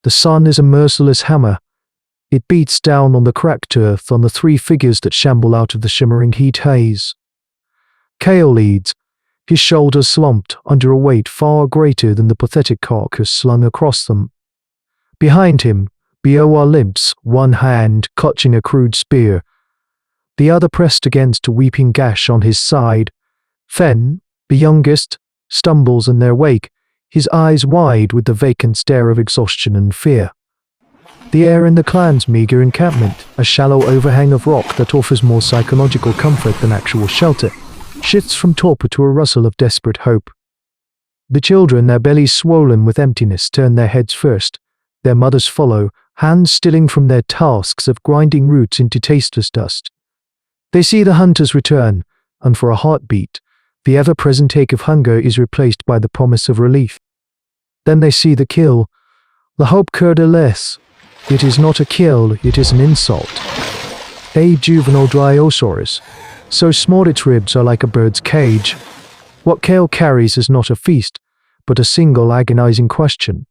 The sun is a merciless hammer. It beats down on the cracked earth, on the three figures that shamble out of the shimmering heat haze. Kale leads, his shoulders slumped under a weight far greater than the pathetic carcass slung across them. Behind him, Bioa limps, one hand clutching a crude spear, the other pressed against a weeping gash on his side. Fen, the youngest, stumbles in their wake, his eyes wide with the vacant stare of exhaustion and fear. The air in the clan's meager encampment, a shallow overhang of rock that offers more psychological comfort than actual shelter, shifts from torpor to a rustle of desperate hope. The children, their bellies swollen with emptiness, turn their heads first. Their mothers follow, hands stilling from their tasks of grinding roots into tasteless dust. They see the hunters return, and for a heartbeat, the ever-present ache of hunger is replaced by the promise of relief. Then they see the kill. The hope could less. It is not a kill, it is an insult. A juvenile Allosaurus, so small its ribs are like a bird's cage. What Kale carries is not a feast, but a single agonizing question.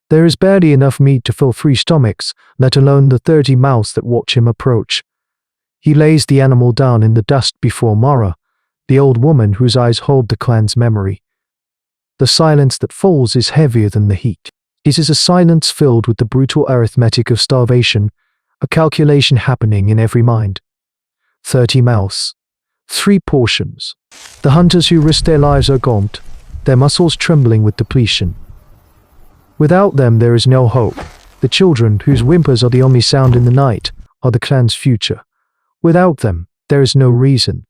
There is barely enough meat to fill 3 stomachs, let alone the 30 mouths that watch him approach. He lays the animal down in the dust before Mara, the old woman whose eyes hold the clan's memory. The silence that falls is heavier than the heat. It is a silence filled with the brutal arithmetic of starvation, a calculation happening in every mind. 30 mouths, 3 portions. The hunters who risk their lives are gaunt, their muscles trembling with depletion. Without them there is no hope. The children, whose whimpers are the only sound in the night, are the clan's future. Without them, there is no reason.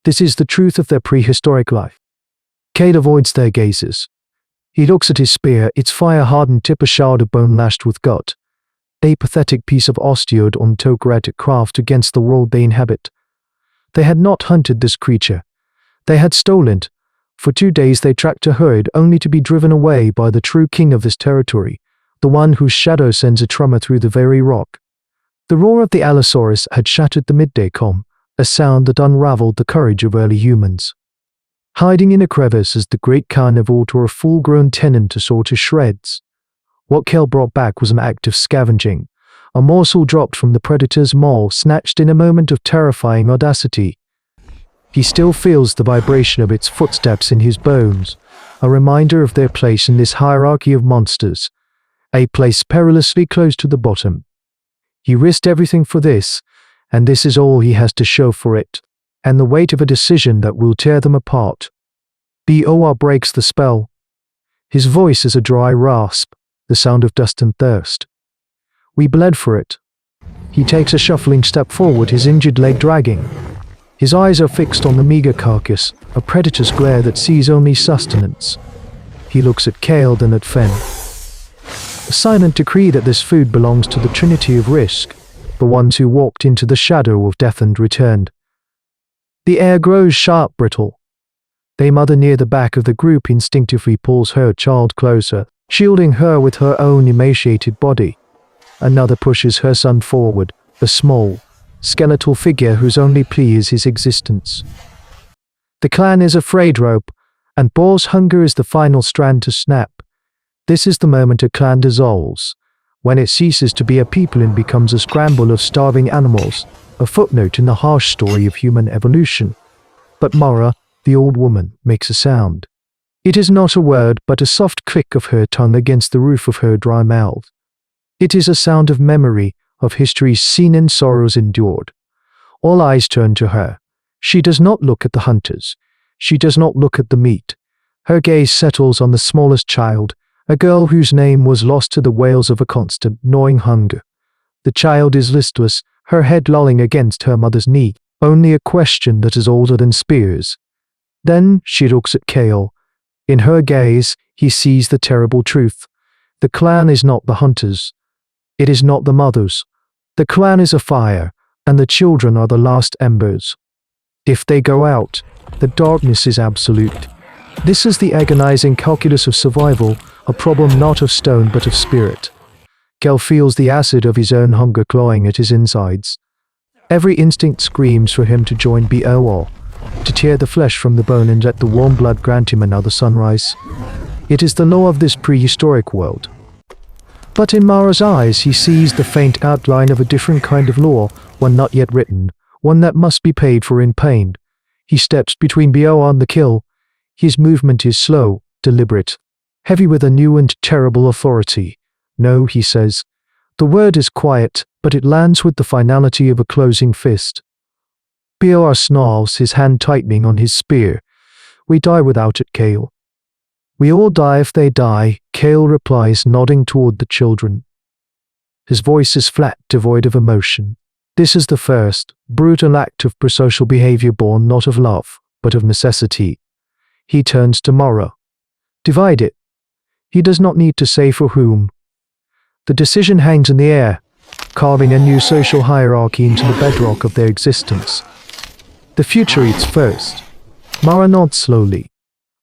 This is the truth of their prehistoric life. Cade avoids their gazes. He looks at his spear, its fire-hardened tip a shard of bone lashed with gut. A pathetic piece of osteodontokeratic craft against the world they inhabit. They had not hunted this creature. They had stolen it. For 2 days they tracked a herd, only to be driven away by the true king of this territory, the one whose shadow sends a tremor through the very rock. The roar of the Allosaurus had shattered the midday calm, a sound that unraveled the courage of early humans. Hiding in a crevice as the great carnivore tore a full-grown tenant to saw to shreds. What Kale brought back was an act of scavenging, a morsel dropped from the predator's maw, snatched in a moment of terrifying audacity. He still feels the vibration of its footsteps in his bones, a reminder of their place in this hierarchy of monsters, a place perilously close to the bottom. He risked everything for this, and this is all he has to show for it, and the weight of a decision that will tear them apart. The OR breaks the spell. His voice is a dry rasp, the sound of dust and thirst. We bled for it. He takes a shuffling step forward, his injured leg dragging. His eyes are fixed on the meager carcass, a predator's glare that sees only sustenance. He looks at Kale, then at Fen. A silent decree that this food belongs to the trinity of risk, the ones who walked into the shadow of death and returned. The air grows sharp, brittle. A mother near the back of the group instinctively pulls her child closer, shielding her with her own emaciated body. Another pushes her son forward, a small, skeletal figure whose only plea is his existence. The clan is a frayed rope, and Boar's hunger is the final strand to snap. This is the moment a clan dissolves, when it ceases to be a people and becomes a scramble of starving animals, a footnote in the harsh story of human evolution. But Mara, the old woman, makes a sound. It is not a word, but a soft click of her tongue against the roof of her dry mouth. It is a sound of memory, of histories seen and sorrows endured. All eyes turn to her. She does not look at the hunters. She does not look at the meat. Her gaze settles on the smallest child, a girl whose name was lost to the wails of a constant, gnawing hunger. The child is listless, her head lolling against her mother's knee, only a question that is older than spears. Then she looks at Kale. In her gaze, he sees the terrible truth. The clan is not the hunters. It is not the mothers. The clan is a fire, and the children are the last embers. If they go out, the darkness is absolute. This is the agonizing calculus of survival, a problem not of stone but of spirit. Kale feels the acid of his own hunger clawing at his insides. Every instinct screams for him to join BOR, to tear the flesh from the bone and let the warm blood grant him another sunrise. It is the law of this prehistoric world. But in Mara's eyes he sees the faint outline of a different kind of law, one not yet written, one that must be paid for in pain. He steps between Bioa and the kill. His movement is slow, deliberate, heavy with a new and terrible authority. No, he says. The word is quiet, but it lands with the finality of a closing fist. Bioa snarls, his hand tightening on his spear. We die without it, Kale. We all die if they die, Kale replies, nodding toward the children. His voice is flat, devoid of emotion. This is the first, brutal act of prosocial behavior born not of love, but of necessity. He turns to Mara. Divide it. He does not need to say for whom. The decision hangs in the air, carving a new social hierarchy into the bedrock of their existence. The future eats first. Mara nods slowly.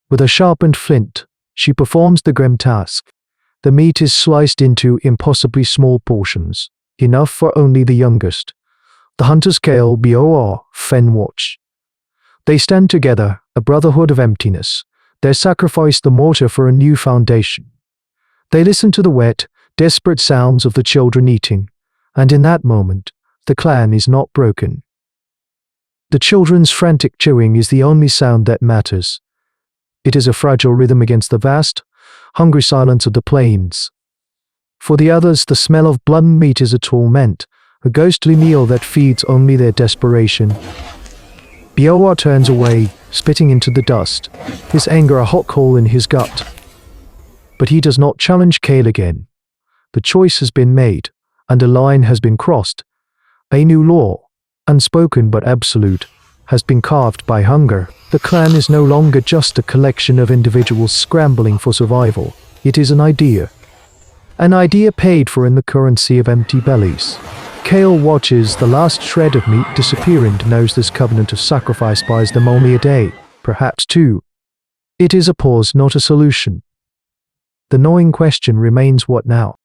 With a sharpened flint, she performs the grim task. The meat is sliced into impossibly small portions, enough for only the youngest. The hunters Kale, Bor, Fen watch. They stand together, a brotherhood of emptiness. They sacrifice the mortar for a new foundation. They listen to the wet, desperate sounds of the children eating, and in that moment, the clan is not broken. The children's frantic chewing is the only sound that matters. It is a fragile rhythm against the vast, hungry silence of the plains. For the others, the smell of blood and meat is a torment, a ghostly meal that feeds only their desperation. Bioa turns away, spitting into the dust, his anger a hot coal in his gut. But he does not challenge Kale again. The choice has been made, and a line has been crossed. A new law, unspoken but absolute, has been carved by hunger. The clan is no longer just a collection of individuals scrambling for survival. It is an idea. An idea paid for in the currency of empty bellies. Kale watches the last shred of meat disappear and knows this covenant of sacrifice buys them only a day, perhaps two. It is a pause, not a solution. The gnawing question remains, what now?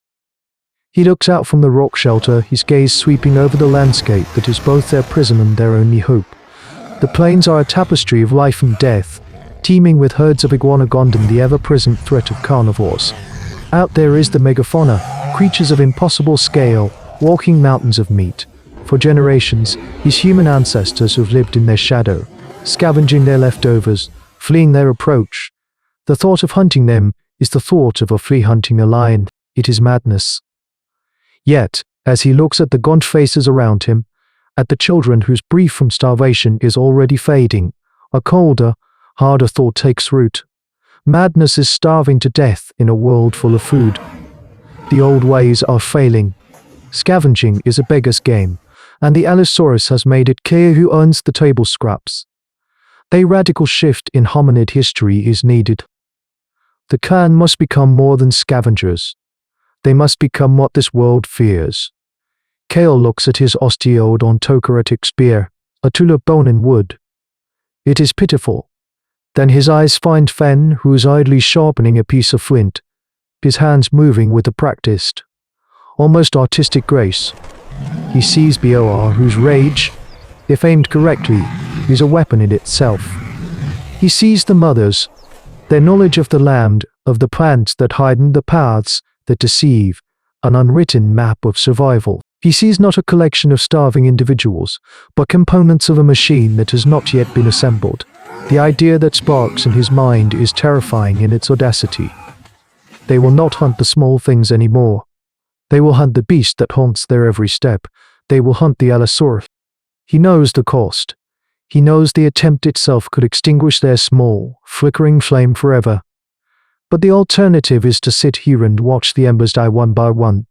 He looks out from the rock shelter, his gaze sweeping over the landscape that is both their prison and their only hope. The plains are a tapestry of life and death, teeming with herds of iguanodon and the ever-present threat of carnivores. Out there is the megafauna, creatures of impossible scale, walking mountains of meat. For generations, his human ancestors have lived in their shadow, scavenging their leftovers, fleeing their approach. The thought of hunting them is the thought of a flea hunting a lion. It is madness. Yet, as he looks at the gaunt faces around him, at the children whose brief from starvation is already fading, a colder, harder thought takes root. Madness is starving to death in a world full of food. The old ways are failing. Scavenging is a beggar's game, and the Allosaurus has made it clear who earns the table scraps. A radical shift in hominid history is needed. The clan must become more than scavengers. They must become what this world fears. Kale looks at his osteodontokeratic spear, a tool of bone and wood. It is pitiful. Then his eyes find Fen, who is idly sharpening a piece of flint, his hands moving with a practiced, almost artistic grace. He sees Bor, whose rage, if aimed correctly, is a weapon in itself. He sees the mothers, their knowledge of the land, of the plants that hide the paths that deceive, an unwritten map of survival. He sees not a collection of starving individuals, but components of a machine that has not yet been assembled. The idea that sparks in his mind is terrifying in its audacity. They will not hunt the small things anymore. They will hunt the beast that haunts their every step. They will hunt the Allosaurus. He knows the cost. He knows the attempt itself could extinguish their small, flickering flame forever. But the alternative is to sit here and watch the embers die one by one.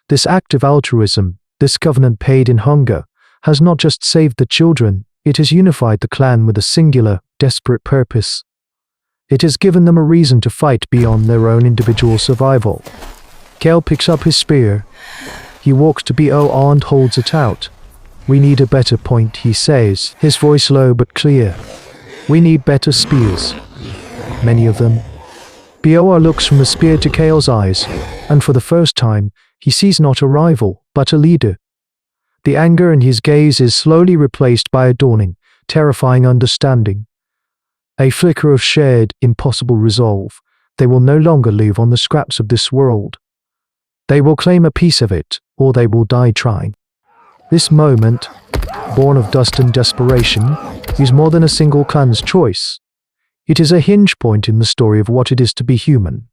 This act of altruism, this covenant paid in hunger, has not just saved the children, it has unified the clan with a singular, desperate purpose. It has given them a reason to fight beyond their own individual survival. Kale picks up his spear. He walks to Bor and holds it out. We need a better point, he says, his voice low but clear. We need better spears. Many of them. Bor looks from the spear to Kale's eyes, and for the first time, he sees not a rival, but a leader. The anger in his gaze is slowly replaced by a dawning, terrifying understanding. A flicker of shared, impossible resolve. They will no longer live on the scraps of this world. They will claim a piece of it, or they will die trying. This moment, born of dust and desperation, is more than a single clan's choice. It is a hinge point in the story of what it is to be human.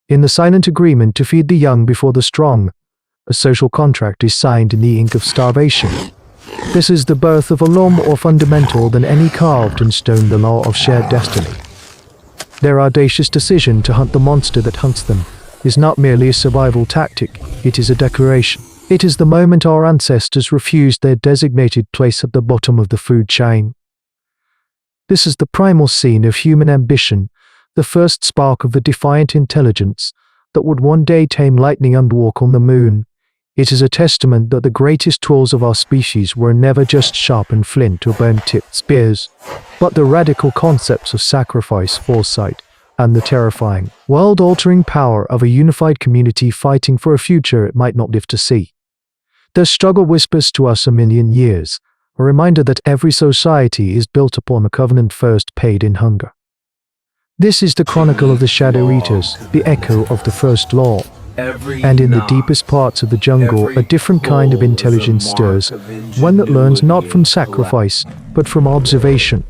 In the silent agreement to feed the young before the strong, a social contract is signed in the ink of starvation. This is the birth of a law more fundamental than any carved in stone, the law of shared destiny. Their audacious decision to hunt the monster that hunts them is not merely a survival tactic, it is a declaration. It is the moment our ancestors refused their designated place at the bottom of the food chain. This is the primal scene of human ambition, the first spark of the defiant intelligence that would one day tame lightning and walk on the moon. It is a testament that the greatest tools of our species were never just sharpened flint or bone-tipped spears, but the radical concepts of sacrifice, foresight, and the terrifying, world-altering power of a unified community fighting for a future it might not live to see. Their struggle whispers to us a million years, a reminder that every society is built upon a covenant first paid in hunger. This is the chronicle of the Shadow Eaters, the echo of the first law. And in the deepest parts of the jungle, a different kind of intelligence stirs, one that learns not from sacrifice, but from observation.